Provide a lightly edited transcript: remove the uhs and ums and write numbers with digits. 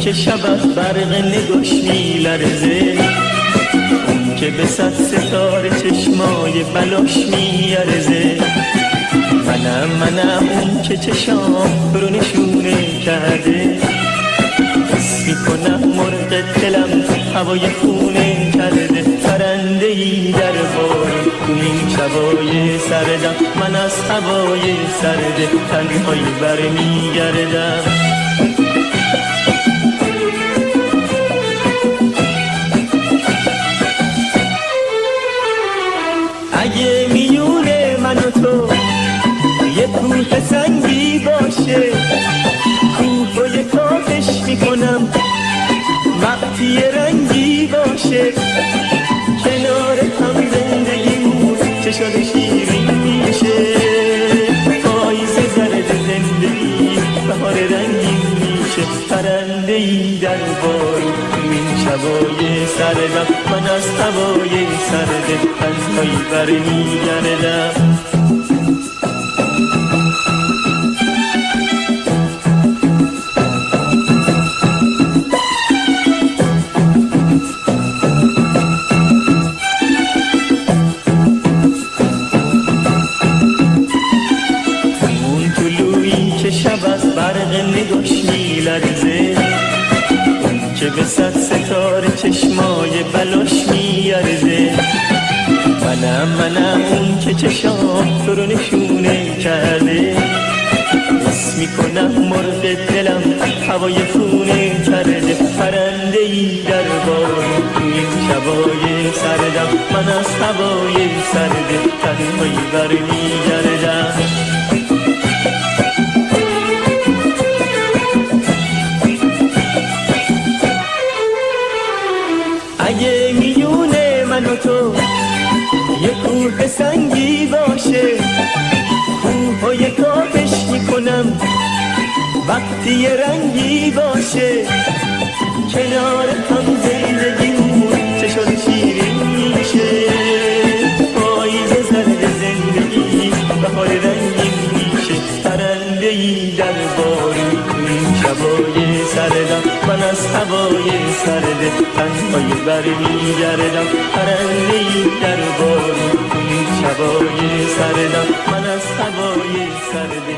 که شب از برق نگاش میلرزه، اون که به صد ستاره چشمای بلاش میارزه. منم اون که چشام رو نشونه کرده، حس میکنم مرغ دلم هوای خونه کرده. پرنده ای در بار تو این شبای سردم، من از هوای سرد تنهایی برمیگردم. اگه میونه من و تو یه کوه سنگی باشه، کوه و یه کاخش میکنم وقتی رنگی باشه. کنار هم زندگیمون چشاد شیرین میشه، پاییز زرد زندگی بهار رنگین میشه. پرنده ای در بار این شبای سردم، من از هوای سرد تنهایی برمیگردم. شب از برق نگاش میلرزه، اون که به صد ستاره چشمای بلاش میارزه. منم اون که چشام تو رو نشونه کرده، حس میکنم مرغ دلم هوای خونه کرده. پرنده ای در بار تو این شبای سردم، من از هوای سرد تنهایی برمیگردم. اگه میونه من و تو یه کوه سنگی باشه، کوه و یه کاخش میکنم وقتی رنگی باشه. کنار هم زندگیمون چشاد شیرین میشه، پاییز زرد زندگی بهار رنگین میشه. پرنده ای در باری تو این شبای سردم، من از هوای سرد تنهایی برمیگردم. پرنده ای در باری تو این شبای سردم، من از هوای سرد